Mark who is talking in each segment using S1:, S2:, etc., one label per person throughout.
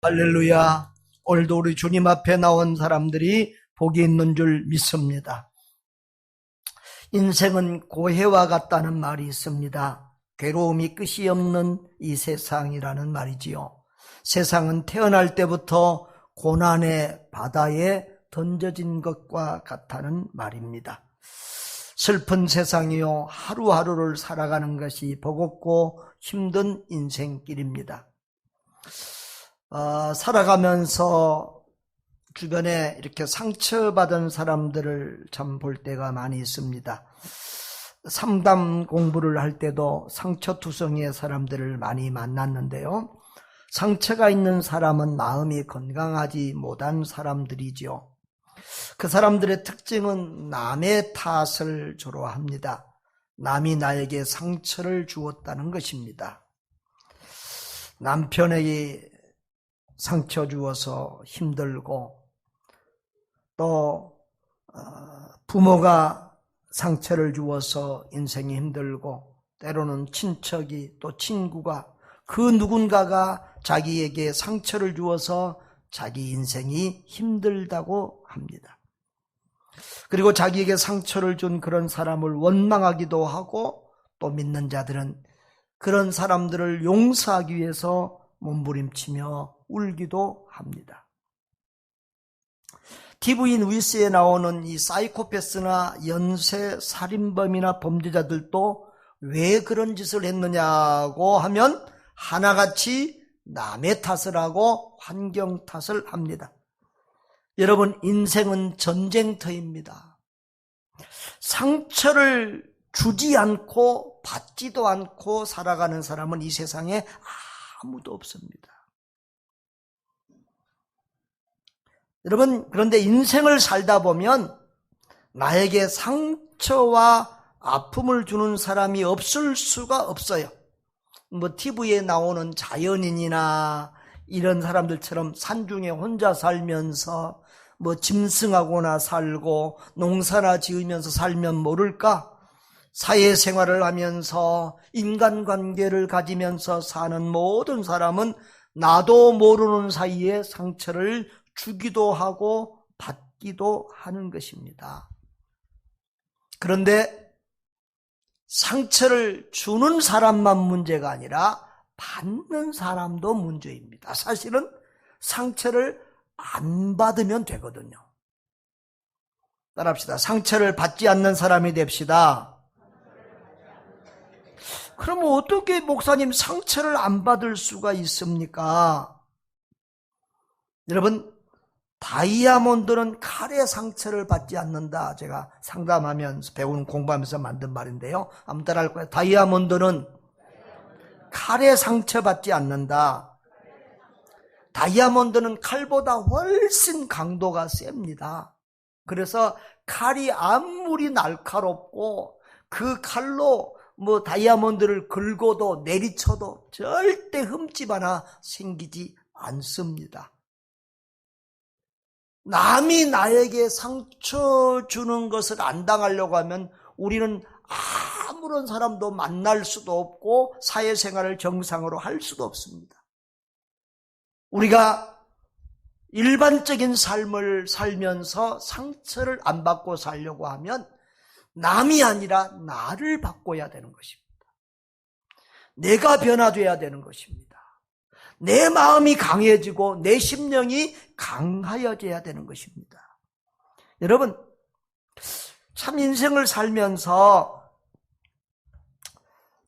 S1: 할렐루야. 오늘도 우리 주님 앞에 나온 사람들이 복이 있는 줄 믿습니다. 인생은 고해와 같다는 말이 있습니다. 괴로움이 끝이 없는 이 세상이라는 말이지요. 세상은 태어날 때부터 고난의 바다에 던져진 것과 같다는 말입니다. 슬픈 세상이요, 하루하루를 살아가는 것이 버겁고 힘든 인생길입니다. 살아가면서 주변에 이렇게 상처받은 사람들을 참 볼 때가 많이 있습니다. 상담 공부를 할 때도 상처투성이의 사람들을 많이 만났는데요. 상처가 있는 사람은 마음이 건강하지 못한 사람들이죠. 그 사람들의 특징은 남의 탓을 주로 합니다. 남이 나에게 상처를 주었다는 것입니다. 남편에게 상처 주어서 힘들고, 또 부모가 상처를 주어서 인생이 힘들고, 때로는 친척이 또 친구가, 그 누군가가 자기에게 상처를 주어서 자기 인생이 힘들다고 합니다. 그리고 자기에게 상처를 준 그런 사람을 원망하기도 하고, 또 믿는 자들은 그런 사람들을 용서하기 위해서 몸부림치며 울기도 합니다. TV 뉴스에 나오는 이 사이코패스나 연쇄 살인범이나 범죄자들도 왜 그런 짓을 했느냐고 하면 하나같이 남의 탓을 하고 환경 탓을 합니다. 여러분, 인생은 전쟁터입니다. 상처를 주지 않고 받지도 않고 살아가는 사람은 이 세상에 아무도 없습니다. 여러분, 그런데 인생을 살다 보면 나에게 상처와 아픔을 주는 사람이 없을 수가 없어요. TV에 나오는 자연인이나 이런 사람들처럼 산중에 혼자 살면서 짐승하고나 살고 농사나 지으면서 살면 모를까? 사회생활을 하면서 인간관계를 가지면서 사는 모든 사람은 나도 모르는 사이에 상처를 주기도 하고 받기도 하는 것입니다. 그런데 상처를 주는 사람만 문제가 아니라 받는 사람도 문제입니다. 사실은 상처를 안 받으면 되거든요. 따라합시다. 상처를 받지 않는 사람이 됩시다. 그러면 어떻게 목사님 상처를 안 받을 수가 있습니까? 여러분, 다이아몬드는 칼의 상처를 받지 않는다. 제가 상담하면서 배운 공부하면서 만든 말인데요. 아무 따라 할 거예요. 다이아몬드는 칼의 상처 받지 않는다. 다이아몬드는 칼보다 훨씬 강도가 셉니다. 그래서 칼이 아무리 날카롭고 그 칼로 다이아몬드를 긁어도 내리쳐도 절대 흠집 하나 생기지 않습니다. 남이 나에게 상처 주는 것을 안 당하려고 하면 우리는 아무런 사람도 만날 수도 없고 사회생활을 정상으로 할 수도 없습니다. 우리가 일반적인 삶을 살면서 상처를 안 받고 살려고 하면 남이 아니라 나를 바꿔야 되는 것입니다. 내가 변화돼야 되는 것입니다. 내 마음이 강해지고 내 심령이 강하여져야 되는 것입니다. 여러분, 참 인생을 살면서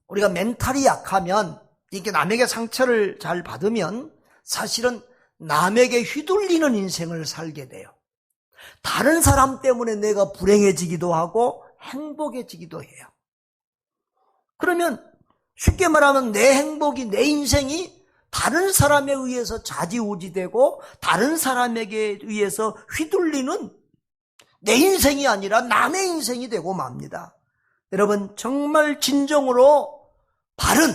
S1: 우리가 멘탈이 약하면, 이게 남에게 상처를 잘 받으면 사실은 남에게 휘둘리는 인생을 살게 돼요. 다른 사람 때문에 내가 불행해지기도 하고 행복해지기도 해요. 그러면 쉽게 말하면 내 행복이, 내 인생이 다른 사람에 의해서 좌지우지되고 다른 사람에게 의해서 휘둘리는 내 인생이 아니라 남의 인생이 되고 맙니다. 여러분, 정말 진정으로 바른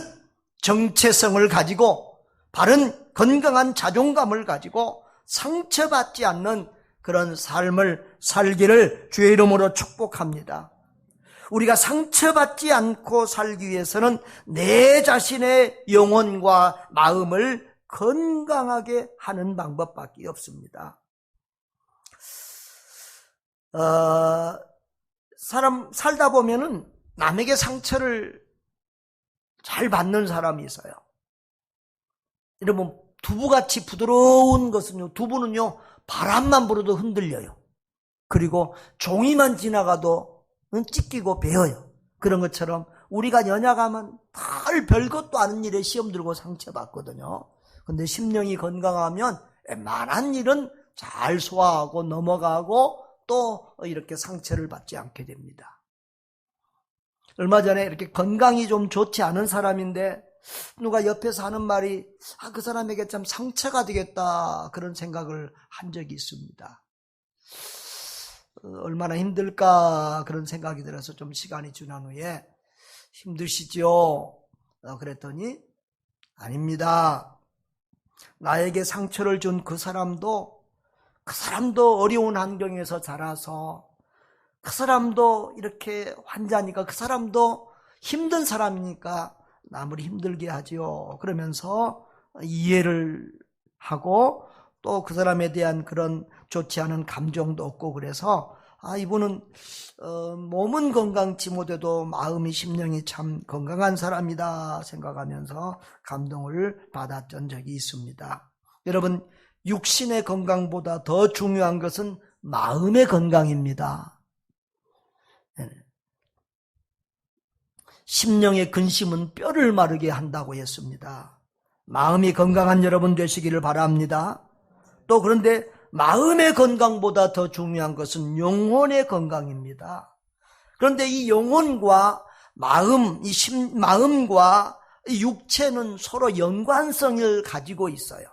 S1: 정체성을 가지고 바른 건강한 자존감을 가지고 상처받지 않는 그런 삶을 살기를 주의 이름으로 축복합니다. 우리가 상처받지 않고 살기 위해서는 내 자신의 영혼과 마음을 건강하게 하는 방법밖에 없습니다. 사람 살다 보면은 남에게 상처를 잘 받는 사람이 있어요. 여러분, 두부같이 부드러운 것은요, 두부는요, 바람만 불어도 흔들려요. 그리고 종이만 지나가도 찢기고 베어요. 그런 것처럼 우리가 연약하면 별 별것도 아닌 일에 시험 들고 상처받거든요. 근데 심령이 건강하면 웬만한 일은 잘 소화하고 넘어가고 또 이렇게 상처를 받지 않게 됩니다. 얼마 전에 이렇게 건강이 좀 좋지 않은 사람인데 누가 옆에서 하는 말이 그 사람에게 참 상처가 되겠다 그런 생각을 한 적이 있습니다. 얼마나 힘들까 그런 생각이 들어서 좀 시간이 지난 후에 힘드시죠? 그랬더니 아닙니다. 나에게 상처를 준 그 사람도 어려운 환경에서 자라서 그 사람도 이렇게 환자니까 그 사람도 힘든 사람이니까 남을 힘들게 하지요. 그러면서 이해를 하고 또 그 사람에 대한 그런 좋지 않은 감정도 없고 그래서 이분은 몸은 건강치 못해도 마음이 심령이 참 건강한 사람이다 생각하면서 감동을 받았던 적이 있습니다. 여러분, 육신의 건강보다 더 중요한 것은 마음의 건강입니다. 심령의 근심은 뼈를 마르게 한다고 했습니다. 마음이 건강한 여러분 되시기를 바랍니다. 또 그런데 마음의 건강보다 더 중요한 것은 영혼의 건강입니다. 그런데 이 영혼과 마음과 이 육체는 서로 연관성을 가지고 있어요.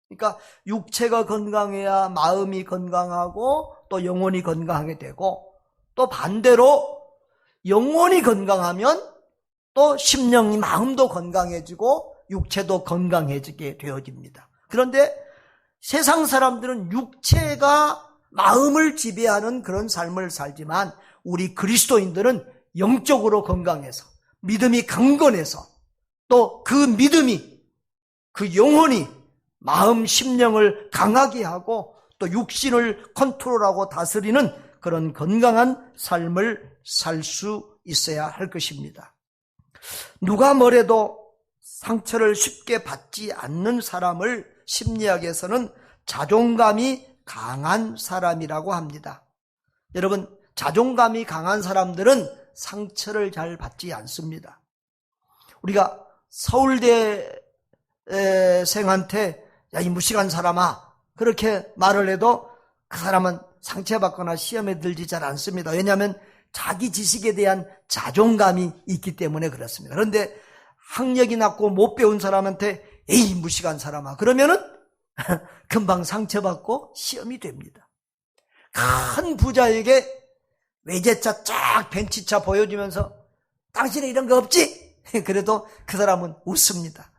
S1: 그러니까 육체가 건강해야 마음이 건강하고 또 영혼이 건강하게 되고 또 반대로 영혼이 건강하면 또 심령이 마음도 건강해지고 육체도 건강해지게 되어집니다. 그런데 세상 사람들은 육체가 마음을 지배하는 그런 삶을 살지만 우리 그리스도인들은 영적으로 건강해서 믿음이 강건해서 또 그 믿음이 그 영혼이 마음 심령을 강하게 하고 또 육신을 컨트롤하고 다스리는 그런 건강한 삶을 살 수 있어야 할 것입니다. 누가 뭐래도 상처를 쉽게 받지 않는 사람을 심리학에서는 자존감이 강한 사람이라고 합니다. 여러분, 자존감이 강한 사람들은 상처를 잘 받지 않습니다. 우리가 서울대생한테 이 무식한 사람아 그렇게 말을 해도 그 사람은 상처받거나 시험에 들지 잘 않습니다. 왜냐하면 자기 지식에 대한 자존감이 있기 때문에 그렇습니다. 그런데 학력이 낮고 못 배운 사람한테 에이 무식한 사람아 그러면은 금방 상처받고 시험이 됩니다. 큰 부자에게 외제차 쫙 벤치차 보여주면서 당신은 이런 거 없지? 그래도 그 사람은 웃습니다.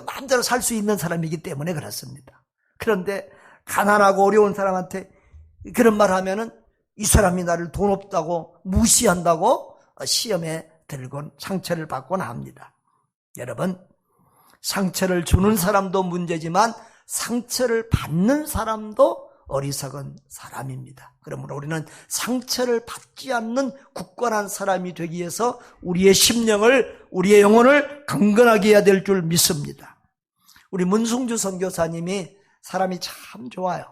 S1: 마음대로 살 수 있는 사람이기 때문에 그렇습니다. 그런데 가난하고 어려운 사람한테 그런 말 하면은 이 사람이 나를 돈 없다고 무시한다고 시험에 들곤 상처를 받곤 합니다. 여러분, 상처를 주는 사람도 문제지만 상처를 받는 사람도 어리석은 사람입니다. 그러므로 우리는 상처를 받지 않는 굳건한 사람이 되기 위해서 우리의 심령을, 우리의 영혼을 강건하게 해야 될 줄 믿습니다. 우리 문승주 선교사님이 사람이 참 좋아요.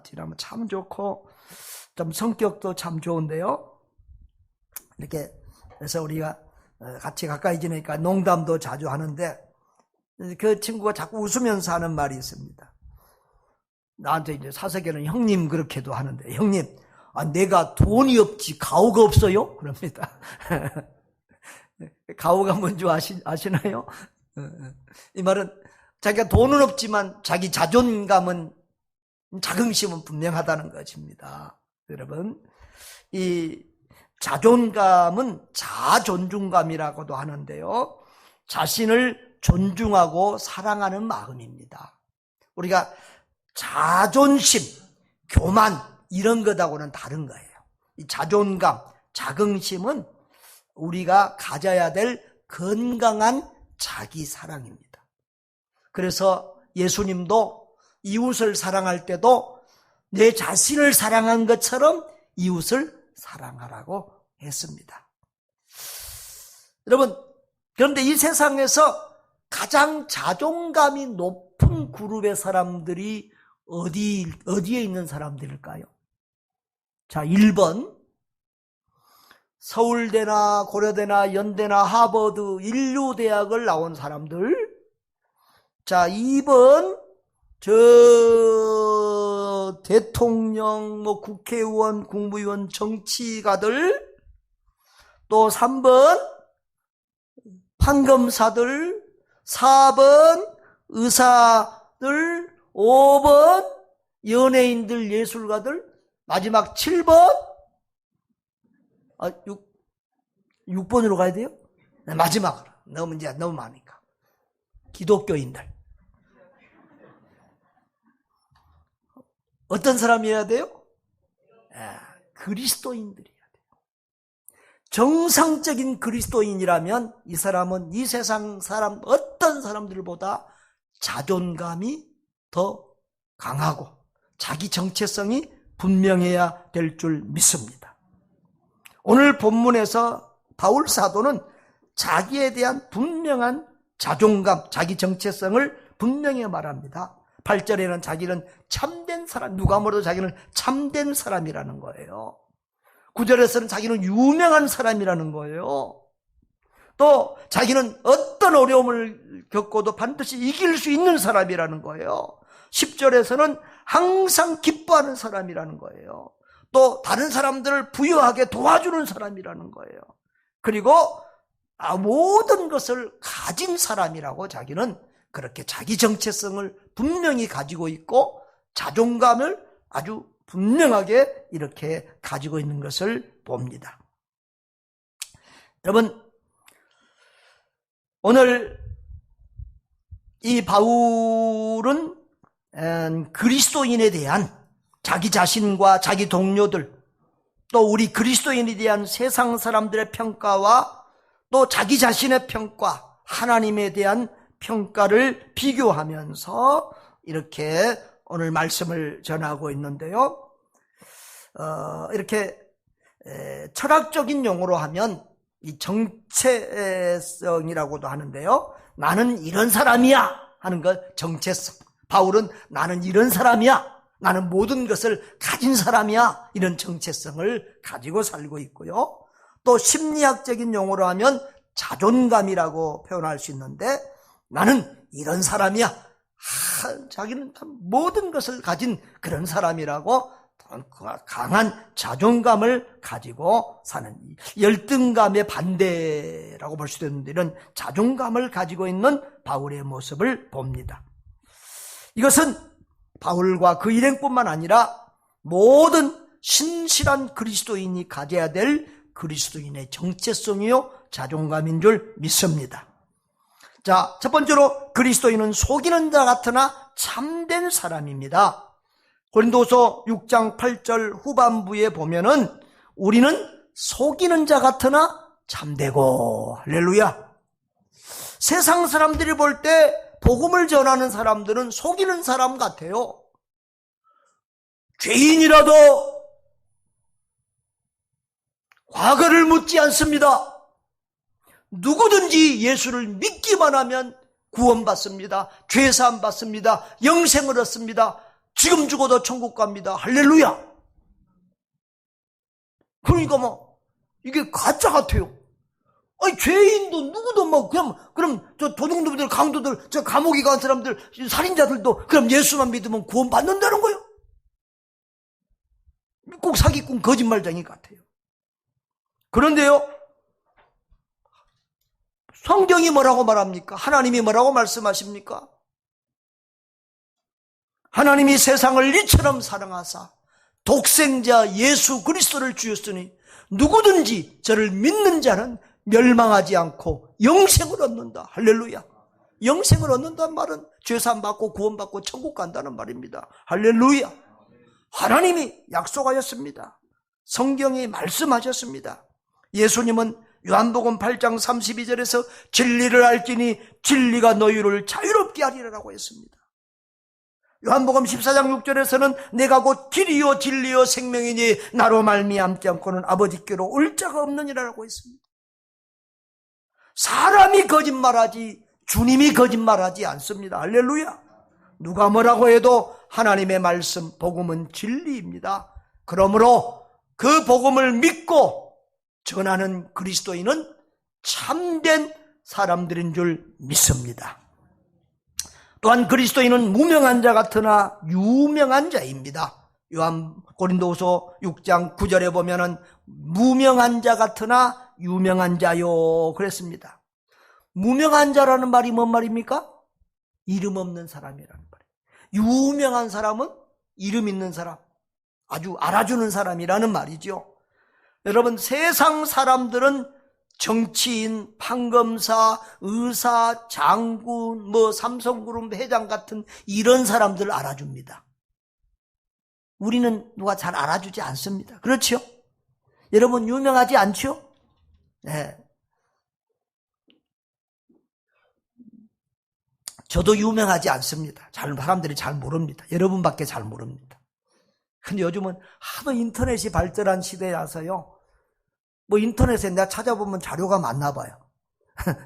S1: 뒤라면 참 좋고 좀 성격도 참 좋은데요. 이렇게 그래서 우리가 같이 가까이 지내니까 농담도 자주 하는데 그 친구가 자꾸 웃으면서 하는 말이 있습니다. 나한테 이제 사석에는 형님 그렇게도 하는데 형님 내가 돈이 없지 가오가 없어요? 그럽니다. 가오가 뭔지 아시나요? 이 말은 자기가 돈은 없지만 자기 자존감은 자긍심은 분명하다는 것입니다. 여러분, 이 자존감은 자존중감이라고도 하는데요. 자신을 존중하고 사랑하는 마음입니다. 우리가 자존심, 교만 이런 것하고는 다른 거예요. 이 자존감, 자긍심은 우리가 가져야 될 건강한 자기 사랑입니다. 그래서 예수님도 이웃을 사랑할 때도 내 자신을 사랑한 것처럼 이웃을 사랑하라고 했습니다. 여러분, 그런데 이 세상에서 가장 자존감이 높은 그룹의 사람들이 어디에 있는 사람들일까요? 자, 1번 서울대나 고려대나 연대나 하버드 인류대학을 나온 사람들. 자, 2번 대통령, 국회의원, 국무위원, 정치가들. 또 3번 판검사들, 4번 의사들, 5번 연예인들, 예술가들, 마지막 7번 6번으로 가야 돼요? 네, 마지막으로. 너무 많으니까. 기독교인들. 어떤 사람이어야 돼요? 그리스도인들이어야 돼요. 정상적인 그리스도인이라면 이 사람은 이 세상 사람 어떤 사람들보다 자존감이 더 강하고 자기 정체성이 분명해야 될 줄 믿습니다. 오늘 본문에서 바울 사도는 자기에 대한 분명한 자존감, 자기 정체성을 분명히 말합니다. 8절에는 자기는 참된 사람, 누가 뭐래도 자기는 참된 사람이라는 거예요. 9절에서는 자기는 유명한 사람이라는 거예요. 또 자기는 어떤 어려움을 겪어도 반드시 이길 수 있는 사람이라는 거예요. 10절에서는 항상 기뻐하는 사람이라는 거예요. 또 다른 사람들을 부유하게 도와주는 사람이라는 거예요. 그리고 모든 것을 가진 사람이라고 자기는 그렇게 자기 정체성을 분명히 가지고 있고 자존감을 아주 분명하게 이렇게 가지고 있는 것을 봅니다. 여러분, 오늘 이 바울은 그리스도인에 대한 자기 자신과 자기 동료들, 또 우리 그리스도인에 대한 세상 사람들의 평가와 또 자기 자신의 평가, 하나님에 대한 평가를 비교하면서 이렇게 오늘 말씀을 전하고 있는데요. 이렇게 철학적인 용어로 하면 이 정체성이라고도 하는데요. 나는 이런 사람이야 하는 것, 정체성. 바울은 나는 이런 사람이야, 나는 모든 것을 가진 사람이야, 이런 정체성을 가지고 살고 있고요. 또 심리학적인 용어로 하면 자존감이라고 표현할 수 있는데, 나는 이런 사람이야, 자기는 모든 것을 가진 그런 사람이라고 강한 자존감을 가지고 사는, 열등감의 반대라고 볼 수도 있는데 이런 자존감을 가지고 있는 바울의 모습을 봅니다. 이것은 바울과 그 일행뿐만 아니라 모든 신실한 그리스도인이 가져야 될 그리스도인의 정체성이요 자존감인 줄 믿습니다. 자, 첫 번째로 그리스도인은 속이는 자 같으나 참된 사람입니다. 고린도서 6장 8절 후반부에 보면은 우리는 속이는 자 같으나 참되고, 할렐루야. 세상 사람들이 볼 때 복음을 전하는 사람들은 속이는 사람 같아요. 죄인이라도 과거를 묻지 않습니다. 누구든지 예수를 믿기만 하면 구원받습니다. 죄사함 받습니다. 영생을 얻습니다. 지금 죽어도 천국 갑니다. 할렐루야. 그러니까 이게 가짜 같아요. 아니, 죄인도 누구도 그럼 저 도둑놈들, 강도들, 저 감옥에 간 사람들, 살인자들도 그럼 예수만 믿으면 구원받는다는 거예요. 꼭 사기꾼 거짓말쟁이 같아요. 그런데요, 성경이 뭐라고 말합니까? 하나님이 뭐라고 말씀하십니까? 하나님이 세상을 이처럼 사랑하사 독생자 예수 그리스도를 주셨으니 누구든지 저를 믿는 자는 멸망하지 않고 영생을 얻는다. 할렐루야. 영생을 얻는다는 말은 죄사함 받고 구원받고 천국 간다는 말입니다. 할렐루야. 하나님이 약속하셨습니다. 성경이 말씀하셨습니다. 예수님은 요한복음 8장 32절에서 진리를 알지니 진리가 너희를 자유롭게 하리라고 했습니다. 요한복음 14장 6절에서는 내가 곧 길이요 진리요 생명이니 나로 말미암지 않고는 아버지께로 올 자가 없느니라고 했습니다. 사람이 거짓말하지 주님이 거짓말하지 않습니다. 할렐루야. 누가 뭐라고 해도 하나님의 말씀 복음은 진리입니다. 그러므로 그 복음을 믿고 전하는 그리스도인은 참된 사람들인 줄 믿습니다. 또한 그리스도인은 무명한 자 같으나 유명한 자입니다. 요한 고린도후서 6장 9절에 보면은 무명한 자 같으나 유명한 자요 그랬습니다. 무명한 자라는 말이 뭔 말입니까? 이름 없는 사람이라는 말이에요. 유명한 사람은 이름 있는 사람, 아주 알아주는 사람이라는 말이죠. 여러분, 세상 사람들은 정치인, 판검사, 의사, 장군, 삼성그룹 회장 같은 이런 사람들 알아줍니다. 우리는 누가 잘 알아주지 않습니다. 그렇죠? 여러분 유명하지 않죠? 네. 저도 유명하지 않습니다. 사람들이 잘 모릅니다. 여러분밖에 잘 모릅니다. 근데 요즘은 하도 인터넷이 발달한 시대라서요. 인터넷에 내가 찾아보면 자료가 많나 봐요.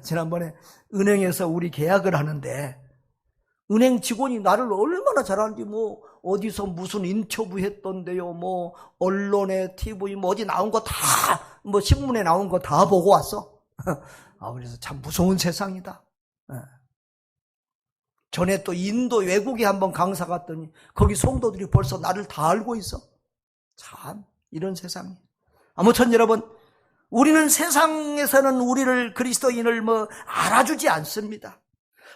S1: 지난번에 은행에서 우리 계약을 하는데 은행 직원이 나를 얼마나 잘하는지 어디서 무슨 인터뷰 했던데요. 언론에 TV 어디 나온 거 다 신문에 나온 거 다 보고 왔어. 그래서 참 무서운 세상이다. 전에 또 인도 외국에 한번 강사 갔더니 거기 성도들이 벌써 나를 다 알고 있어. 참 이런 세상이. 아무튼 여러분, 우리는 세상에서는 우리를 그리스도인을 알아주지 않습니다.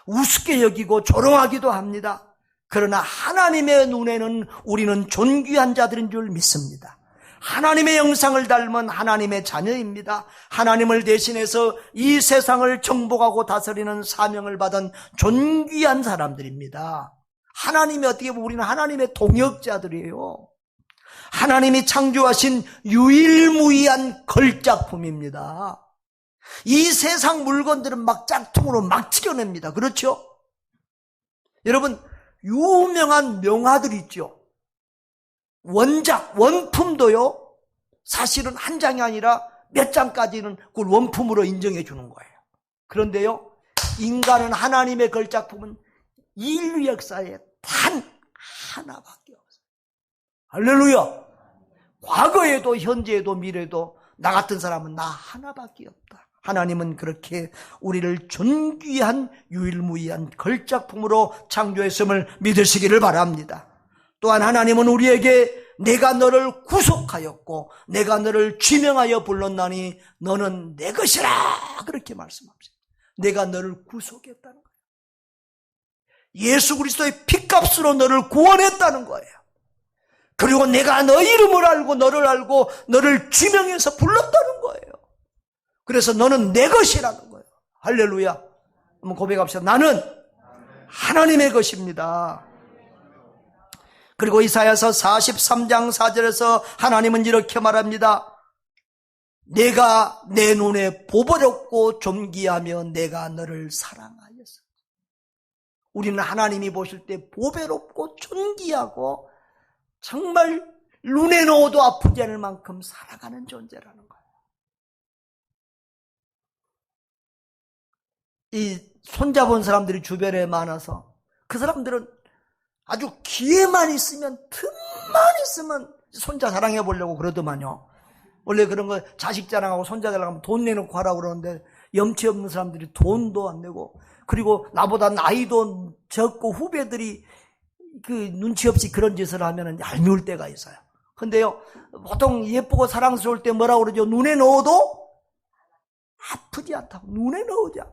S1: 우습게 여기고 조롱하기도 합니다. 그러나 하나님의 눈에는 우리는 존귀한 자들인 줄 믿습니다. 하나님의 형상을 닮은 하나님의 자녀입니다. 하나님을 대신해서 이 세상을 정복하고 다스리는 사명을 받은 존귀한 사람들입니다. 하나님이 어떻게 보면 우리는 하나님의 동역자들이에요. 하나님이 창조하신 유일무이한 걸작품입니다. 이 세상 물건들은 막 짝퉁으로 막 치려냅니다. 그렇죠? 여러분, 유명한 명화들 있죠. 원작, 원품도요, 사실은 한 장이 아니라 몇 장까지는 그걸 원품으로 인정해 주는 거예요. 그런데요, 인간은 하나님의 걸작품은 인류 역사에 단 하나밖에 없어요. 할렐루야! 과거에도 현재에도 미래에도 나 같은 사람은 나 하나밖에 없다. 하나님은 그렇게 우리를 존귀한 유일무이한 걸작품으로 창조했음을 믿으시기를 바랍니다. 또한 하나님은 우리에게 내가 너를 구속하였고 내가 너를 지명하여 불렀나니 너는 내 것이라 그렇게 말씀합니다. 내가 너를 구속했다는 거예요. 예수 그리스도의 피값으로 너를 구원했다는 거예요. 그리고 내가 너 이름을 알고 너를 지명해서 불렀다는 거예요. 그래서 너는 내 것이라는 거예요. 할렐루야. 한번 고백합시다. 나는 하나님의 것입니다. 그리고 이사야서 43장 4절에서 하나님은 이렇게 말합니다. 내가 내 눈에 보배롭고 존귀하며 내가 너를 사랑하였어. 우리는 하나님이 보실 때 보배롭고 존귀하고 정말 눈에 넣어도 아프지 않을 만큼 살아가는 존재라는 거예요. 이 손잡은 사람들이 주변에 많아서 그 사람들은 아주 기회만 있으면, 틈만 있으면 손자 자랑해 보려고 그러더만요. 원래 그런 거 자식 자랑하고 손자 자랑하면 돈 내놓고 하라고 그러는데 염치 없는 사람들이 돈도 안 내고, 그리고 나보다 나이도 적고 후배들이 그 눈치 없이 그런 짓을 하면 얄미울 때가 있어요. 근데요, 보통 예쁘고 사랑스러울 때 뭐라고 그러죠? 눈에 넣어도 아프지 않다고. 눈에 넣으자.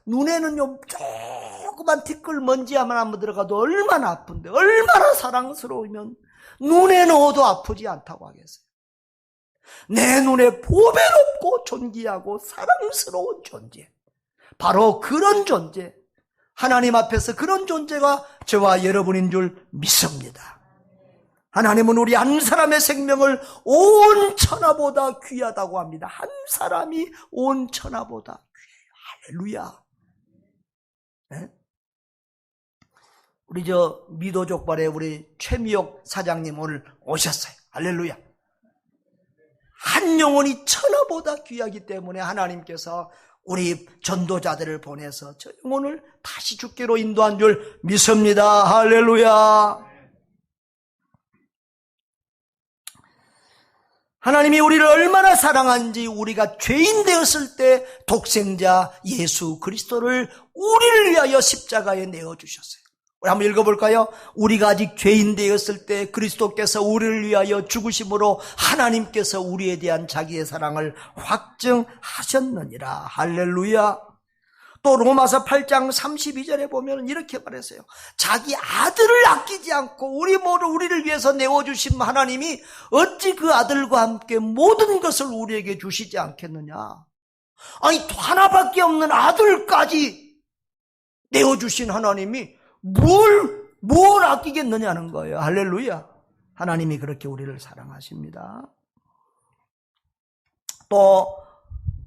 S1: 눈에는요, 조그만 티끌 먼지 하나만 들어가도 얼마나 아픈데, 얼마나 사랑스러우면 눈에 넣어도 아프지 않다고 하겠어요. 내 눈에 보배롭고 존귀하고 사랑스러운 존재, 바로 그런 존재, 하나님 앞에서 그런 존재가 저와 여러분인 줄 믿습니다. 하나님은 우리 한 사람의 생명을 온 천하보다 귀하다고 합니다. 한 사람이 온 천하보다 귀해요. 할렐루야. 네? 우리 미도족발의 우리 최미옥 사장님 오늘 오셨어요. 할렐루야. 한 영혼이 천하보다 귀하기 때문에 하나님께서 우리 전도자들을 보내서 저 영혼을 다시 주께로 인도한 줄 믿습니다. 할렐루야. 하나님이 우리를 얼마나 사랑한지 우리가 죄인 되었을 때 독생자 예수 그리스도를 우리를 위하여 십자가에 내어주셨어요. 우리 한번 읽어볼까요? 우리가 아직 죄인 되었을 때 그리스도께서 우리를 위하여 죽으심으로 하나님께서 우리에 대한 자기의 사랑을 확증하셨느니라. 할렐루야. 또 로마서 8장 32절에 보면 이렇게 말했어요. 자기 아들을 아끼지 않고 우리를 위해서 내어주신 하나님이 어찌 그 아들과 함께 모든 것을 우리에게 주시지 않겠느냐. 아니 하나밖에 없는 아들까지 내어주신 하나님이 뭘 아끼겠느냐는 거예요. 할렐루야. 하나님이 그렇게 우리를 사랑하십니다. 또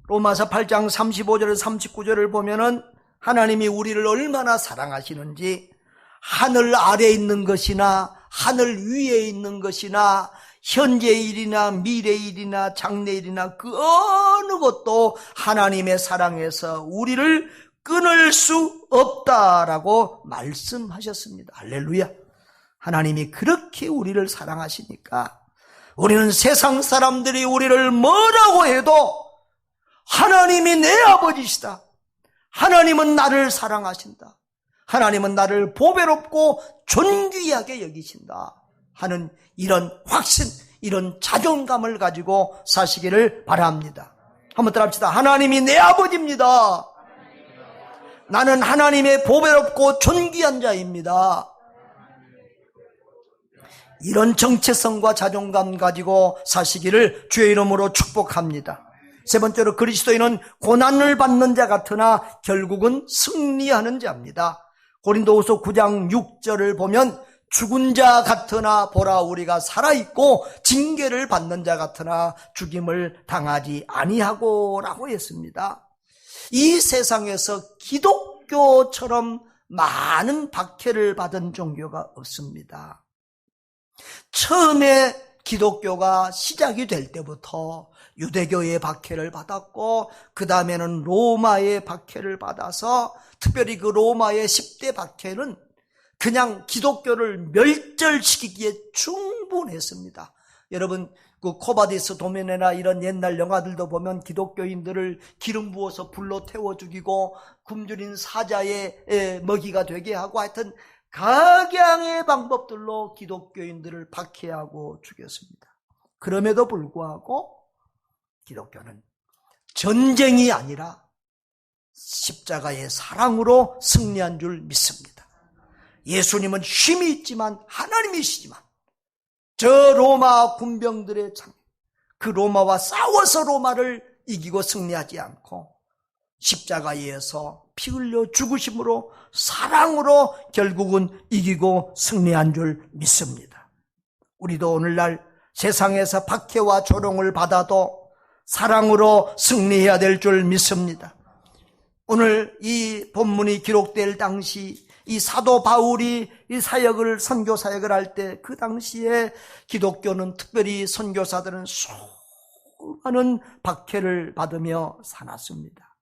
S1: 로마서 8장 35절 39절을 보면은 하나님이 우리를 얼마나 사랑하시는지 하늘 아래에 있는 것이나 하늘 위에 있는 것이나 현재의 일이나 미래의 일이나 장래의 일이나 그 어느 것도 하나님의 사랑에서 우리를 끊을 수 없다라고 말씀하셨습니다. 할렐루야. 하나님이 그렇게 우리를 사랑하시니까 우리는 세상 사람들이 우리를 뭐라고 해도 하나님이 내 아버지시다. 하나님은 나를 사랑하신다. 하나님은 나를 보배롭고 존귀하게 여기신다 하는 이런 확신, 이런 자존감을 가지고 사시기를 바랍니다. 한번 따라합시다. 하나님이 내 아버지입니다. 나는 하나님의 보배롭고 존귀한 자입니다. 이런 정체성과 자존감 가지고 사시기를 주의 이름으로 축복합니다. 세 번째로 그리스도인은 고난을 받는 자 같으나 결국은 승리하는 자입니다. 고린도후서 9장 6절을 보면 죽은 자 같으나 보라 우리가 살아있고 징계를 받는 자 같으나 죽임을 당하지 아니하고 라고 했습니다. 이 세상에서 기독교처럼 많은 박해를 받은 종교가 없습니다. 처음에 기독교가 시작이 될 때부터 유대교의 박해를 받았고 그 다음에는 로마의 박해를 받아서 특별히 그 로마의 10대 박해는 그냥 기독교를 멸절시키기에 충분했습니다. 여러분 그 코바디스 도메네나 이런 옛날 영화들도 보면 기독교인들을 기름 부어서 불로 태워 죽이고 굶주린 사자의 먹이가 되게 하고 하여튼 각양의 방법들로 기독교인들을 박해하고 죽였습니다. 그럼에도 불구하고 기독교는 전쟁이 아니라 십자가의 사랑으로 승리한 줄 믿습니다. 예수님은 힘이 있지만 하나님이시지만 저 로마 군병들의 그 로마와 싸워서 로마를 이기고 승리하지 않고 십자가에서 피 흘려 죽으심으로 사랑으로 결국은 이기고 승리한 줄 믿습니다. 우리도 오늘날 세상에서 박해와 조롱을 받아도 사랑으로 승리해야 될 줄 믿습니다. 오늘 이 본문이 기록될 당시 이 사도 바울이 이 사역을 선교 사역을 할 때 그 당시에 기독교는 특별히 선교사들은 수많은 박해를 받으며 살았습니다.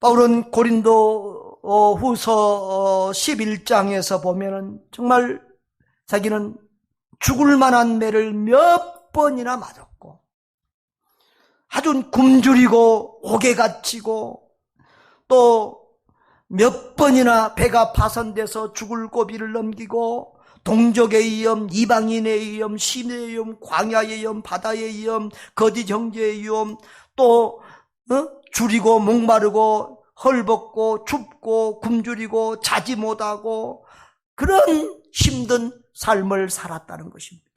S1: 바울은 고린도 후서 11장에서 보면은 정말 자기는 죽을 만한 매를 몇 번이나 맞았고 아주 굶주리고 옥에 갇히고 또 몇 번이나 배가 파손돼서 죽을 고비를 넘기고 동족의 위험, 이방인의 위험, 신의 위험, 광야의 위험, 바다의 위험, 거짓 형제의 위험, 또 줄이고 목마르고 헐벗고 춥고 굶주리고 자지 못하고 그런 힘든 삶을 살았다는 것입니다.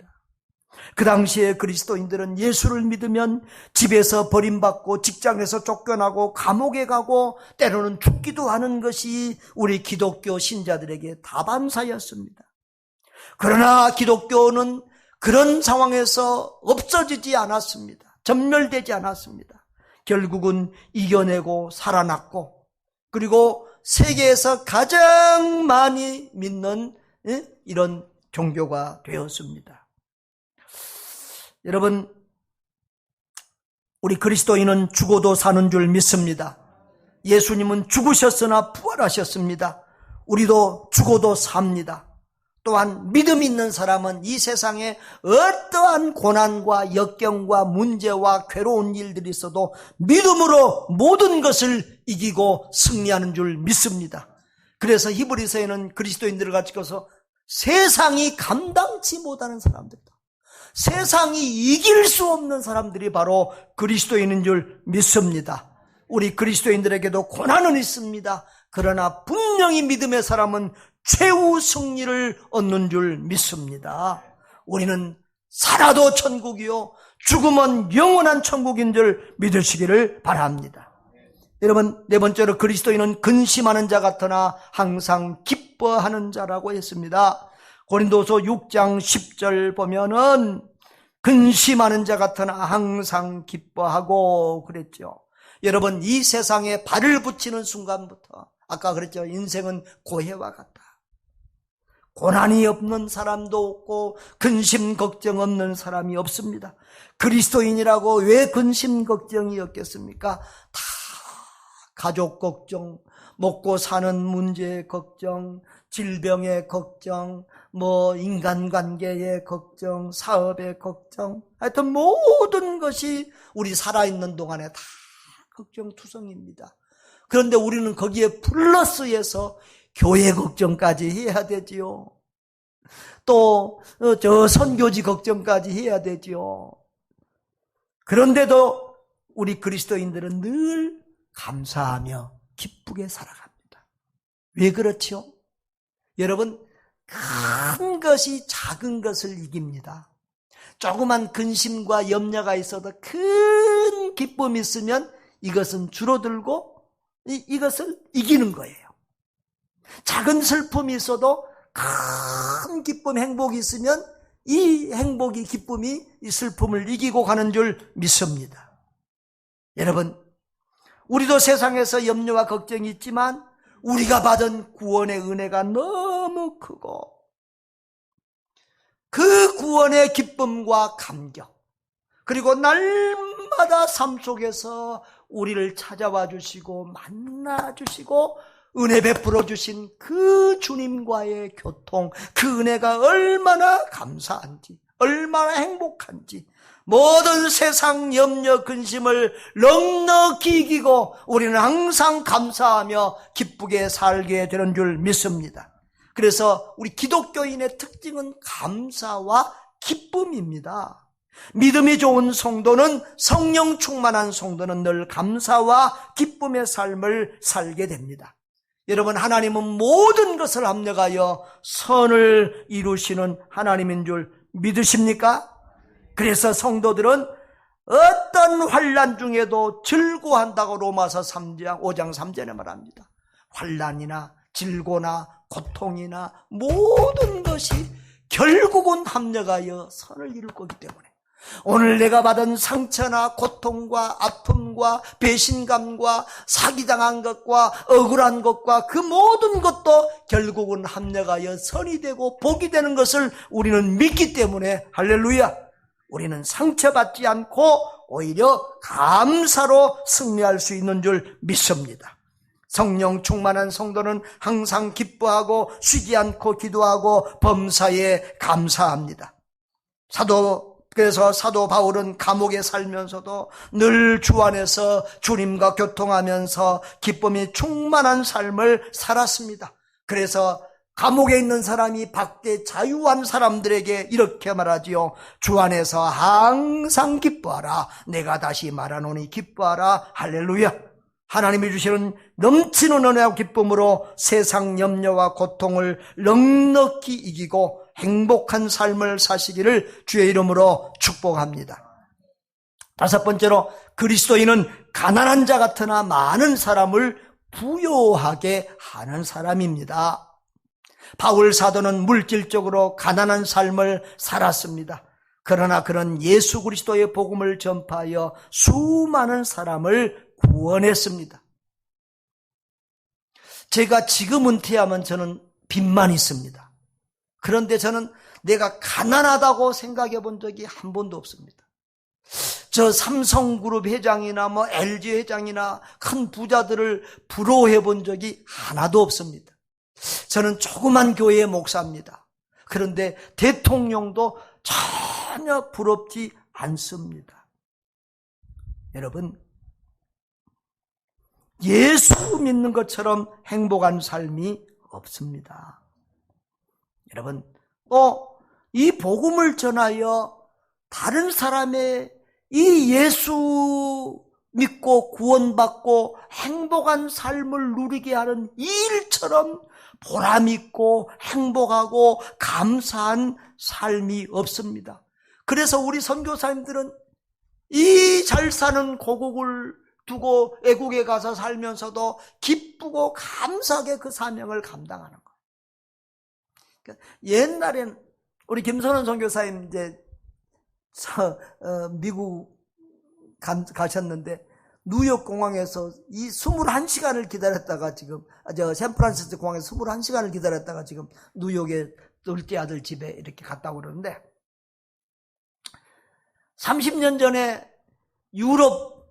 S1: 그 당시에 그리스도인들은 예수를 믿으면 집에서 버림받고 직장에서 쫓겨나고 감옥에 가고 때로는 죽기도 하는 것이 우리 기독교 신자들에게 다반사였습니다. 그러나 기독교는 그런 상황에서 없어지지 않았습니다. 전멸되지 않았습니다. 결국은 이겨내고 살아났고, 그리고 세계에서 가장 많이 믿는 이런 종교가 되었습니다. 여러분, 우리 그리스도인은 죽어도 사는 줄 믿습니다. 예수님은 죽으셨으나 부활하셨습니다. 우리도 죽어도 삽니다. 또한 믿음 있는 사람은 이 세상에 어떠한 고난과 역경과 문제와 괴로운 일들이 있어도 믿음으로 모든 것을 이기고 승리하는 줄 믿습니다. 그래서 히브리서에는 그리스도인들을 가지고서 세상이 감당치 못하는 사람들이다, 세상이 이길 수 없는 사람들이 바로 그리스도인인 줄 믿습니다. 우리 그리스도인들에게도 고난은 있습니다. 그러나 분명히 믿음의 사람은 최후 승리를 얻는 줄 믿습니다. 우리는 살아도 천국이요 죽으면 영원한 천국인 줄 믿으시기를 바랍니다. 여러분, 네 번째로 그리스도인은 근심하는 자 같으나 항상 기뻐하는 자라고 했습니다. 고린도서 6장 10절 보면은 근심하는 자 같으나 항상 기뻐하고 그랬죠. 여러분, 이 세상에 발을 붙이는 순간부터 아까 그랬죠. 인생은 고해와 같다. 고난이 없는 사람도 없고 근심 걱정 없는 사람이 없습니다. 그리스도인이라고 왜 근심 걱정이 없겠습니까? 다 가족 걱정, 먹고 사는 문제의 걱정, 질병의 걱정, 인간관계의 걱정, 사업의 걱정, 하여튼 모든 것이 우리 살아있는 동안에 다 걱정투성입니다. 그런데 우리는 거기에 플러스해서 교회 걱정까지 해야 되지요. 또 선교지 걱정까지 해야 되지요. 그런데도 우리 그리스도인들은 늘 감사하며 기쁘게 살아갑니다. 왜 그렇죠? 여러분, 큰 것이 작은 것을 이깁니다. 조그만 근심과 염려가 있어도 큰 기쁨이 있으면 이것은 줄어들고 이것을 이기는 거예요. 작은 슬픔이 있어도 큰 기쁨, 행복이 있으면 이 행복이, 기쁨이 이 슬픔을 이기고 가는 줄 믿습니다. 여러분, 우리도 세상에서 염려와 걱정이 있지만 우리가 받은 구원의 은혜가 너무 크고 그 구원의 기쁨과 감격, 그리고 날마다 삶 속에서 우리를 찾아와 주시고 만나 주시고 은혜 베풀어 주신 그 주님과의 교통, 그 은혜가 얼마나 감사한지, 얼마나 행복한지, 모든 세상 염려 근심을 넉넉히 이기고 우리는 항상 감사하며 기쁘게 살게 되는 줄 믿습니다. 그래서 우리 기독교인의 특징은 감사와 기쁨입니다. 믿음이 좋은 성도는, 성령 충만한 성도는 늘 감사와 기쁨의 삶을 살게 됩니다. 여러분, 하나님은 모든 것을 합력하여 선을 이루시는 하나님인 줄 믿으십니까? 그래서 성도들은 어떤 환난 중에도 즐거워한다고 로마서 5장 3절에 말합니다. 환난이나 질고나 고통이나 모든 것이 결국은 합력하여 선을 이룰 거기 때문에 오늘 내가 받은 상처나 고통과 아픔과 배신감과 사기당한 것과 억울한 것과 그 모든 것도 결국은 합력하여 선이 되고 복이 되는 것을 우리는 믿기 때문에 할렐루야, 우리는 상처받지 않고 오히려 감사로 승리할 수 있는 줄 믿습니다. 성령 충만한 성도는 항상 기뻐하고 쉬지 않고 기도하고 범사에 감사합니다. 그래서 사도 바울은 감옥에 살면서도 늘 주 안에서 주님과 교통하면서 기쁨이 충만한 삶을 살았습니다. 그래서 감옥에 있는 사람이 밖에 자유한 사람들에게 이렇게 말하지요. 주 안에서 항상 기뻐하라. 내가 다시 말하노니 기뻐하라. 할렐루야. 하나님이 주시는 넘치는 은혜와 기쁨으로 세상 염려와 고통을 넉넉히 이기고 행복한 삶을 사시기를 주의 이름으로 축복합니다. 다섯 번째로, 그리스도인은 가난한 자 같으나 많은 사람을 부요하게 하는 사람입니다. 바울 사도는 물질적으로 가난한 삶을 살았습니다. 그러나 그는 예수 그리스도의 복음을 전파하여 수많은 사람을 구원했습니다. 제가 지금 은퇴하면 저는 빚만 있습니다. 그런데 저는 내가 가난하다고 생각해 본 적이 한 번도 없습니다. 저 삼성그룹 회장이나 LG 회장이나 큰 부자들을 부러워해 본 적이 하나도 없습니다. 저는 조그만 교회의 목사입니다. 그런데 대통령도 전혀 부럽지 않습니다. 여러분, 예수 믿는 것처럼 행복한 삶이 없습니다. 여러분, 또 이 복음을 전하여 다른 사람의 이 예수 믿고 구원받고 행복한 삶을 누리게 하는 이 일처럼 보람있고 행복하고 감사한 삶이 없습니다. 그래서 우리 선교사님들은 이 잘 사는 고국을 두고 애국에 가서 살면서도 기쁘고 감사하게 그 사명을 감당하는 거예요. 그러니까 옛날엔 우리 김선원 선교사님 이제 미국 가셨는데 뉴욕 공항에서 이 21시간을 기다렸다가 지금 샌프란시스코 공항에서 21시간을 기다렸다가 지금 뉴욕에 둘째 아들 집에 이렇게 갔다고 그러는데 30년 전에 유럽,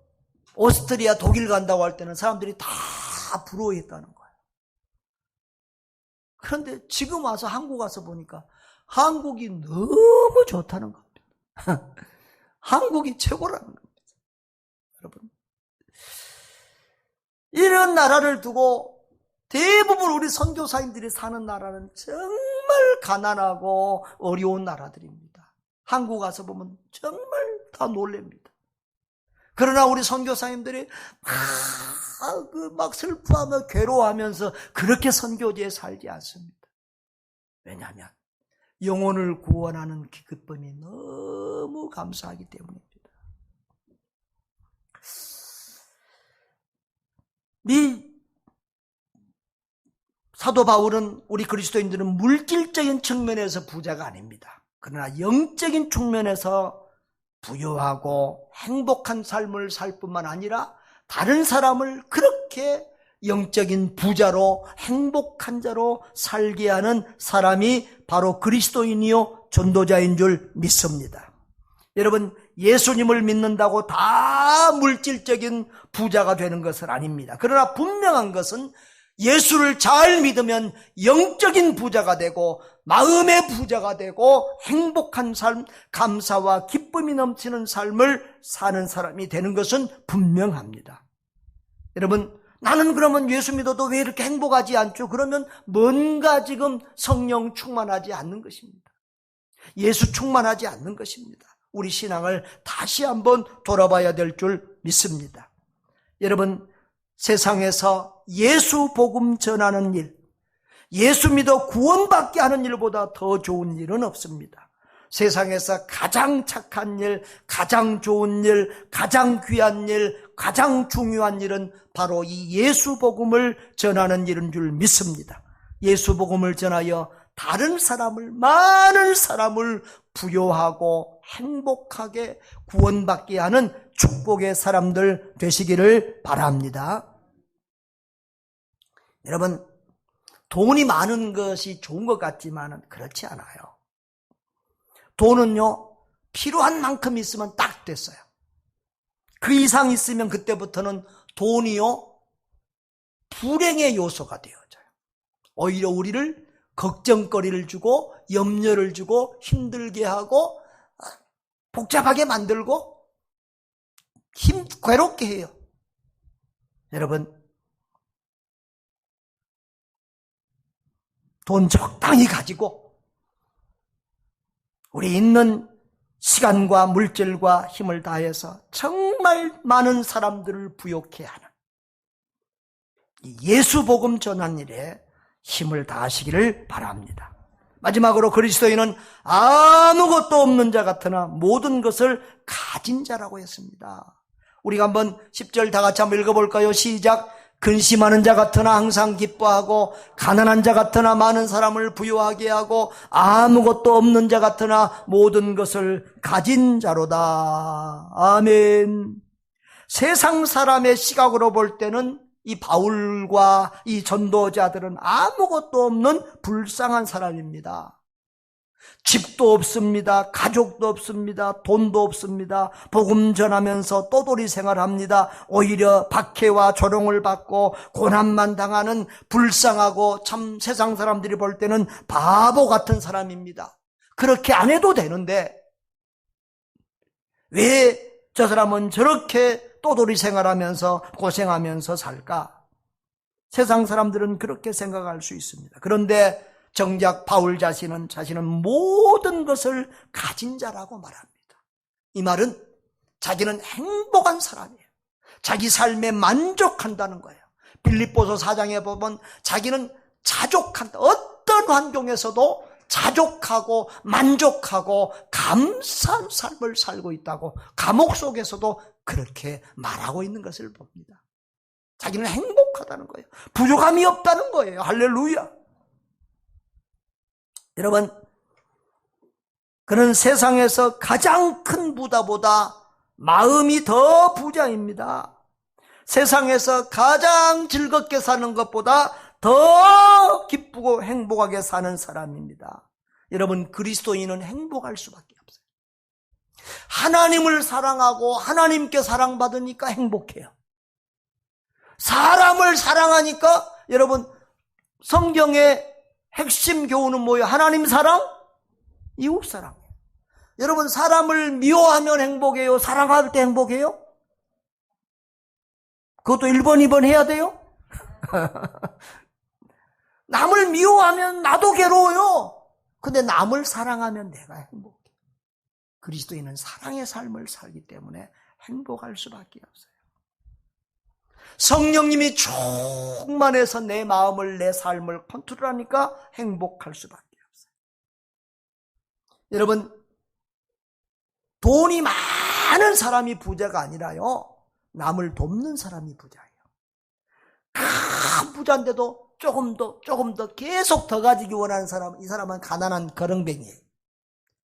S1: 오스트리아, 독일 간다고 할 때는 사람들이 다 부러워했다는 거예요. 그런데 지금 와서 한국 와서 보니까 한국이 너무 좋다는 겁니다. 한국이 최고라는 겁니다. 여러분, 이런 나라를 두고 대부분 우리 선교사님들이 사는 나라는 정말 가난하고 어려운 나라들입니다. 한국 가서 보면 정말 다 놀랍니다. 그러나 우리 선교사님들이 막 슬퍼하며 괴로워하면서 그렇게 선교지에 살지 않습니다. 왜냐하면 영혼을 구원하는 기쁨이 너무 감사하기 때문입니다. 사도 바울은 우리 그리스도인들은 물질적인 측면에서 부자가 아닙니다. 그러나 영적인 측면에서 부유하고 행복한 삶을 살 뿐만 아니라 다른 사람을 그렇게 영적인 부자로 행복한 자로 살게 하는 사람이 바로 그리스도인이요 전도자인 줄 믿습니다. 여러분, 예수님을 믿는다고 다 물질적인 부자가 되는 것은 아닙니다. 그러나 분명한 것은 예수를 잘 믿으면 영적인 부자가 되고 마음의 부자가 되고 행복한 삶, 감사와 기쁨이 넘치는 삶을 사는 사람이 되는 것은 분명합니다. 여러분, 나는 그러면 예수 믿어도 왜 이렇게 행복하지 않죠? 그러면 뭔가 지금 성령 충만하지 않는 것입니다. 예수 충만하지 않는 것입니다. 우리 신앙을 다시 한번 돌아봐야 될 줄 믿습니다. 여러분, 세상에서 예수 복음 전하는 일, 예수 믿어 구원받게 하는 일보다 더 좋은 일은 없습니다. 세상에서 가장 착한 일, 가장 좋은 일, 가장 귀한 일, 가장 중요한 일은 바로 이 예수 복음을 전하는 일인 줄 믿습니다. 예수 복음을 전하여 다른 사람을, 많은 사람을 부요하고 행복하게 구원받게 하는 축복의 사람들 되시기를 바랍니다. 여러분, 돈이 많은 것이 좋은 것 같지만 그렇지 않아요. 돈은요, 필요한 만큼 있으면 딱 됐어요. 그 이상 있으면 그때부터는 돈이요, 불행의 요소가 되어져요. 오히려 우리를 걱정거리를 주고 염려를 주고 힘들게 하고 복잡하게 만들고 괴롭게 해요. 여러분, 돈 적당히 가지고 우리 있는 시간과 물질과 힘을 다해서 정말 많은 사람들을 부욕해 하는 예수 복음 전한 일에 힘을 다하시기를 바랍니다. 마지막으로 그리스도인은 아무것도 없는 자 같으나 모든 것을 가진 자라고 했습니다. 우리가 한번 10절 다 같이 한번 읽어볼까요? 시작. 근심하는 자 같으나 항상 기뻐하고 가난한 자 같으나 많은 사람을 부유하게 하고 아무것도 없는 자 같으나 모든 것을 가진 자로다. 아멘. 세상 사람의 시각으로 볼 때는 이 바울과 이 전도자들은 아무것도 없는 불쌍한 사람입니다. 집도 없습니다. 가족도 없습니다. 돈도 없습니다. 복음 전하면서 떠돌이 생활합니다. 오히려 박해와 조롱을 받고 고난만 당하는 불쌍하고 참 세상 사람들이 볼 때는 바보 같은 사람입니다. 그렇게 안 해도 되는데 왜 저 사람은 저렇게 떠돌이 생활하면서 고생하면서 살까? 세상 사람들은 그렇게 생각할 수 있습니다. 그런데 정작 바울 자신은 모든 것을 가진 자라고 말합니다. 이 말은 자기는 행복한 사람이에요. 자기 삶에 만족한다는 거예요. 빌립보서 4장에 보면 자기는 자족한다. 어떤 환경에서도 자족하고 만족하고 감사한 삶을 살고 있다고 감옥 속에서도 그렇게 말하고 있는 것을 봅니다. 자기는 행복하다는 거예요. 부족함이 없다는 거예요. 할렐루야. 여러분, 그는 세상에서 가장 큰 부자보다 마음이 더 부자입니다. 세상에서 가장 즐겁게 사는 것보다 더 기쁘고 행복하게 사는 사람입니다. 여러분, 그리스도인은 행복할 수밖에 없어요. 하나님을 사랑하고 하나님께 사랑받으니까 행복해요. 사람을 사랑하니까 여러분, 성경의 핵심 교훈은 뭐예요? 하나님 사랑, 이웃 사랑. 여러분, 사람을 미워하면 행복해요? 사랑할 때 행복해요? 그것도 1번, 2번 해야 돼요? 남을 미워하면 나도 괴로워요. 근데 남을 사랑하면 내가 행복해. 그리스도인은 사랑의 삶을 살기 때문에 행복할 수밖에 없어요. 성령님이 충만해서 내 마음을, 내 삶을 컨트롤하니까 행복할 수밖에 없어요. 여러분, 돈이 많은 사람이 부자가 아니라요, 남을 돕는 사람이 부자예요. 큰 부자인데도 조금 더 계속 더 가지기 원하는 사람, 이 사람은 가난한 거렁뱅이에요.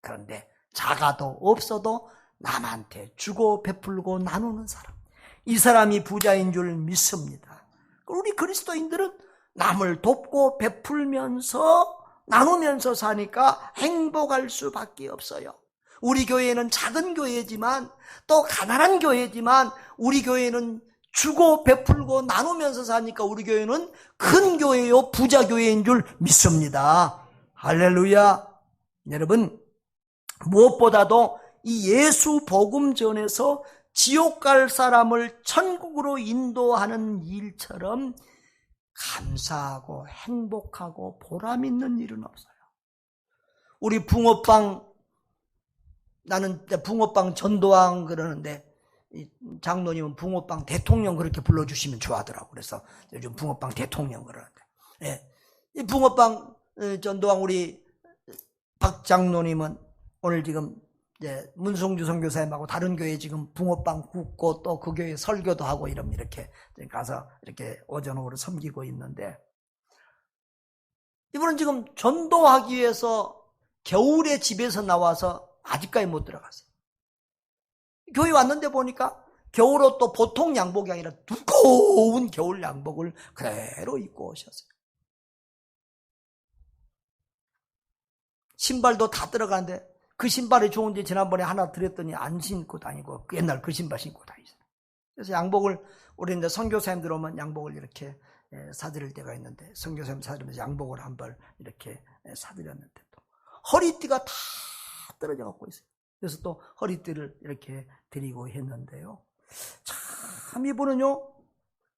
S1: 그런데 자가도 없어도 남한테 주고 베풀고 나누는 사람, 이 사람이 부자인 줄 믿습니다. 우리 그리스도인들은 남을 돕고 베풀면서 나누면서 사니까 행복할 수밖에 없어요. 우리 교회는 작은 교회지만 또 가난한 교회지만 우리 교회는 주고 베풀고 나누면서 사니까 우리 교회는 큰 교회요, 부자 교회인 줄 믿습니다. 할렐루야. 여러분, 무엇보다도 이 예수 복음 전에서 지옥 갈 사람을 천국으로 인도하는 일처럼 감사하고 행복하고 보람 있는 일은 없어요. 우리 붕어빵, 나는 붕어빵 전도왕 그러는데 장로님은 붕어빵 대통령 그렇게 불러주시면 좋아하더라고. 그래서 요즘 붕어빵 대통령 그러는데, 예. 이 붕어빵 전도왕 우리 박 장로님은 오늘 지금 이제 문성주 선교사님하고 다른 교회 지금 붕어빵 굽고 또 그 교회 설교도 하고 이러면 이렇게 가서 이렇게 오전 오후로 섬기고 있는데, 이분은 지금 전도하기 위해서 겨울에 집에서 나와서 아직까지 못 들어갔어요. 교회 왔는데 보니까 겨울옷 또 보통 양복이 아니라 두꺼운 겨울 양복을 그대로 입고 오셨어요. 신발도 다 들어가는데 그 신발이 좋은지 지난번에 하나 드렸더니 안 신고 다니고 옛날 그 신발 신고 다니잖아요. 그래서 양복을, 우리 이제 선교사님들 오면 양복을 이렇게 사드릴 때가 있는데, 선교사님 사드리면서 양복을 한 벌 이렇게 사드렸는데 또 허리띠가 다 떨어져 갖고 있어요. 그래서 또 허리띠를 이렇게 드리고 했는데요. 참 이분은요,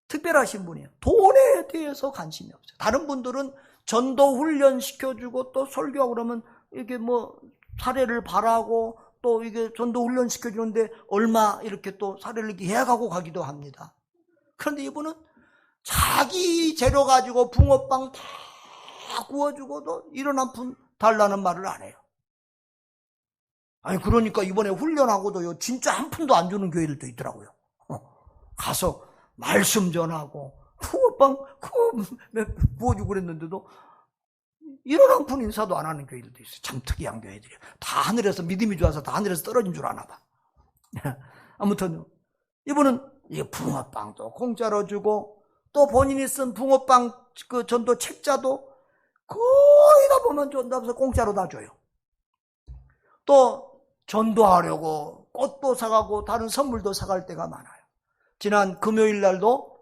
S1: 특별하신 분이에요. 돈에 대해서 관심이 없어요. 다른 분들은 전도 훈련 시켜주고 또 설교하고 그러면 이게 뭐 사례를 바라고 또 이게 전도 훈련 시켜주는데 얼마 이렇게 또 사례를 이렇게 예약하고 가기도 합니다. 그런데 이분은 자기 재료 가지고 붕어빵 다 구워주고도 이런 한 푼 달라는 말을 안 해요. 아니, 그러니까 이번에 훈련하고도요, 진짜 한 푼도 안 주는 교회들도 있더라고요. 가서 말씀 전하고 붕어빵 부어주고 그랬는데도 이런 한 푼 인사도 안 하는 교회들도 있어요. 참 특이한 교회들이에요. 다 하늘에서 믿음이 좋아서 다 하늘에서 떨어진 줄 아나 봐. 아무튼 이분은 이 붕어빵도 공짜로 주고 또 본인이 쓴 붕어빵 그 전도 책자도 거의 다 보면 전도하면서 공짜로 다 줘요. 또 전도하려고 꽃도 사가고 다른 선물도 사갈 때가 많아요. 지난 금요일 날도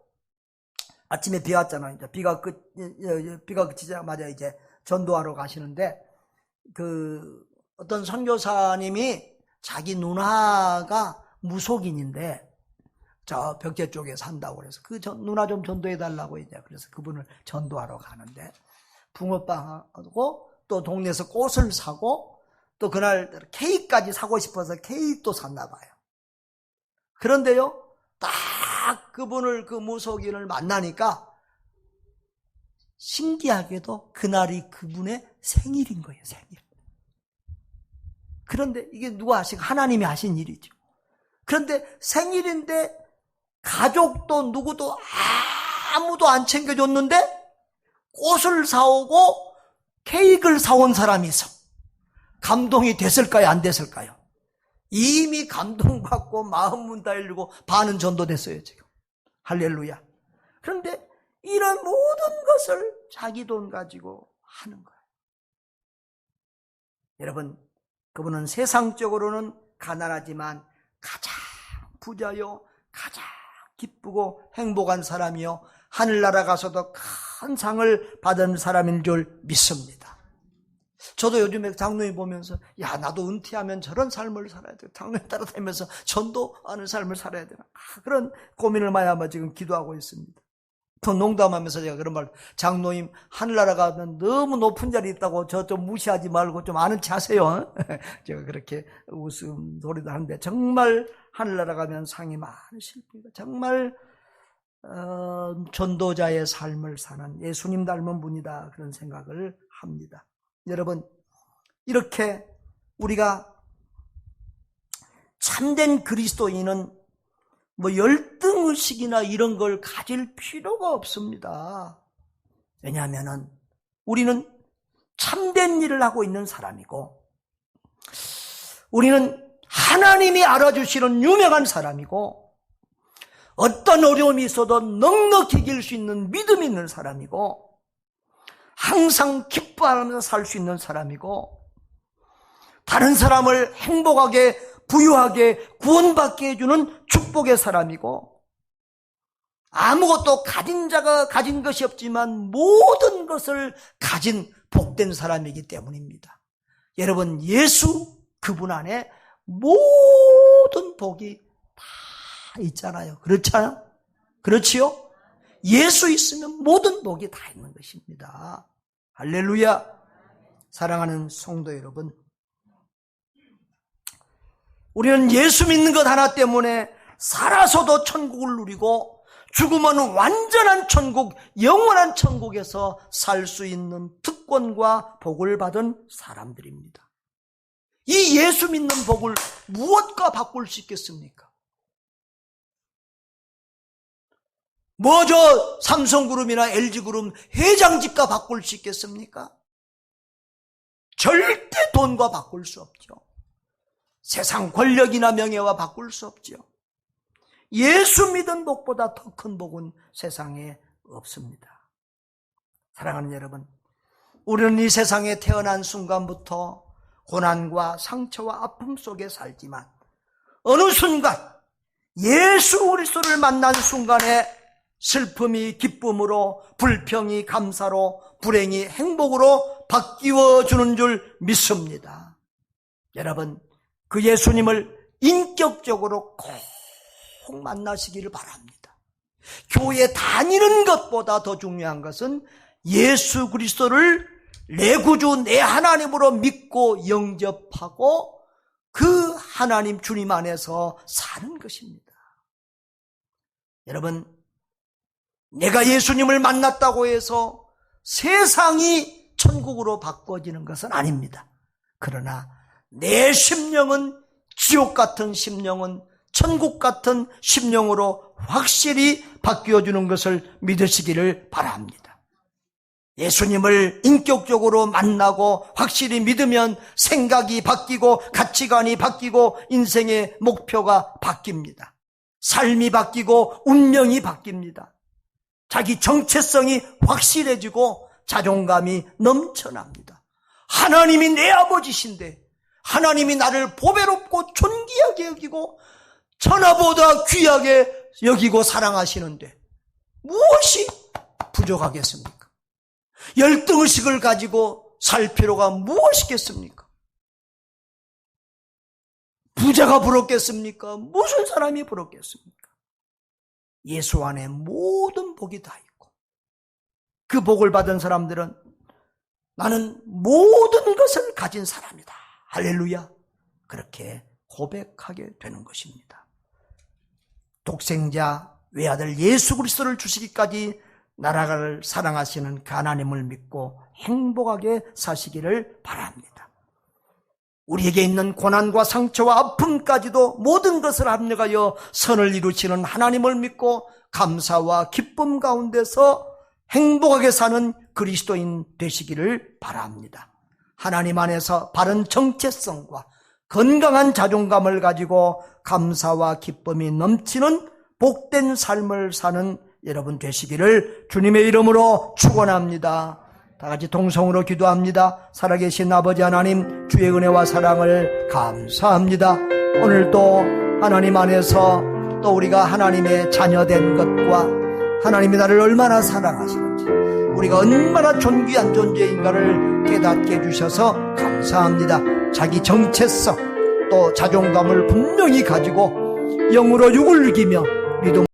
S1: 아침에 비 왔잖아요. 이제 비가 그치자마자 이제 전도하러 가시는데 어떤 선교사님이 자기 누나가 무속인인데 저 벽제 쪽에 산다고 그래서 누나 좀 전도해달라고 이제 그래서 그분을 전도하러 가는데 붕어빵하고 또 동네에서 꽃을 사고 또 그날 케이크까지 사고 싶어서 케이크도 샀나 봐요. 그런데요, 딱 그분을 그 무속인을 만나니까 신기하게도 그날이 그분의 생일인 거예요. 생일. 그런데 이게 누가 하신 하나님이 하신 일이죠. 그런데 생일인데 가족도 누구도 아무도 안 챙겨줬는데 꽃을 사오고 케이크를 사온 사람이 있어. 감동이 됐을까요? 안 됐을까요? 이미 감동받고 마음 문 다 열리고 반은 전도됐어요 지금. 할렐루야. 그런데 이런 모든 것을 자기 돈 가지고 하는 거예요. 여러분, 그분은 세상적으로는 가난하지만 가장 부자요, 가장 기쁘고 행복한 사람이요, 하늘나라 가서도 큰 상을 받은 사람인 줄 믿습니다. 저도 요즘에 장로님 보면서 나도 은퇴하면 저런 삶을 살아야 돼. 장로님 따라다니면서 전도하는 삶을 살아야 되나. 그런 고민을 많이 하며 지금 기도하고 있습니다. 또 농담하면서 제가 그런 말, 장로님 하늘나라 가면 너무 높은 자리 있다고 저 좀 무시하지 말고 좀 아는 체 하세요. 제가 그렇게 웃음 소리도 하는데 정말 하늘나라 가면 상이 많으실 겁니다. 정말 전도자의 삶을 사는 예수님 닮은 분이다 그런 생각을 합니다. 여러분, 이렇게 우리가 참된 그리스도인은 뭐 열등의식이나 이런 걸 가질 필요가 없습니다. 왜냐하면 우리는 참된 일을 하고 있는 사람이고 우리는 하나님이 알아주시는 유명한 사람이고 어떤 어려움이 있어도 넉넉히 이길 수 있는 믿음 있는 사람이고 항상 기뻐하면서 살 수 있는 사람이고 다른 사람을 행복하게 부유하게 구원받게 해주는 축복의 사람이고 아무것도 가진 자가 가진 것이 없지만 모든 것을 가진 복된 사람이기 때문입니다. 여러분, 예수 그분 안에 모든 복이 다 있잖아요. 그렇잖아요? 그렇지요? 예수 있으면 모든 복이 다 있는 것입니다. 할렐루야. 사랑하는 성도 여러분, 우리는 예수 믿는 것 하나 때문에 살아서도 천국을 누리고 죽으면 완전한 천국, 영원한 천국에서 살 수 있는 특권과 복을 받은 사람들입니다. 이 예수 믿는 복을 무엇과 바꿀 수 있겠습니까? 저 삼성그룹이나 LG그룹 회장직과 바꿀 수 있겠습니까? 절대 돈과 바꿀 수 없죠. 세상 권력이나 명예와 바꿀 수 없죠. 예수 믿은 복보다 더 큰 복은 세상에 없습니다. 사랑하는 여러분, 우리는 이 세상에 태어난 순간부터 고난과 상처와 아픔 속에 살지만 어느 순간 예수 그리스도를 만난 순간에 슬픔이 기쁨으로, 불평이 감사로, 불행이 행복으로 바뀌어 주는 줄 믿습니다. 여러분, 그 예수님을 인격적으로 꼭 만나시기를 바랍니다. 교회 다니는 것보다 더 중요한 것은 예수 그리스도를 내 구주, 내 하나님으로 믿고 영접하고 그 하나님 주님 안에서 사는 것입니다. 여러분, 내가 예수님을 만났다고 해서 세상이 천국으로 바꿔지는 것은 아닙니다. 그러나 내 심령은, 지옥 같은 심령은 천국 같은 심령으로 확실히 바뀌어주는 것을 믿으시기를 바랍니다. 예수님을 인격적으로 만나고 확실히 믿으면 생각이 바뀌고 가치관이 바뀌고 인생의 목표가 바뀝니다. 삶이 바뀌고 운명이 바뀝니다. 자기 정체성이 확실해지고 자존감이 넘쳐납니다. 하나님이 내 아버지신데 하나님이 나를 보배롭고 존귀하게 여기고 천하보다 귀하게 여기고 사랑하시는데 무엇이 부족하겠습니까? 열등의식을 가지고 살 필요가 무엇이겠습니까? 부자가 부럽겠습니까? 무슨 사람이 부럽겠습니까? 예수 안에 모든 복이 다 있고 그 복을 받은 사람들은 나는 모든 것을 가진 사람이다. 할렐루야. 그렇게 고백하게 되는 것입니다. 독생자 외아들 예수 그리스도를 주시기까지 나라를 사랑하시는 그 하나님을 믿고 행복하게 사시기를 바랍니다. 우리에게 있는 고난과 상처와 아픔까지도 모든 것을 합력하여 선을 이루시는 하나님을 믿고 감사와 기쁨 가운데서 행복하게 사는 그리스도인 되시기를 바랍니다. 하나님 안에서 바른 정체성과 건강한 자존감을 가지고 감사와 기쁨이 넘치는 복된 삶을 사는 여러분 되시기를 주님의 이름으로 축원합니다. 다 같이 동성으로 기도합니다. 살아계신 아버지 하나님, 주의 은혜와 사랑을 감사합니다. 오늘도 하나님 안에서 또 우리가 하나님의 자녀된 것과 하나님이 나를 얼마나 사랑하시는지, 우리가 얼마나 존귀한 존재인가를 깨닫게 해주셔서 감사합니다. 자기 정체성 또 자존감을 분명히 가지고 영으로 육을 이기며 믿음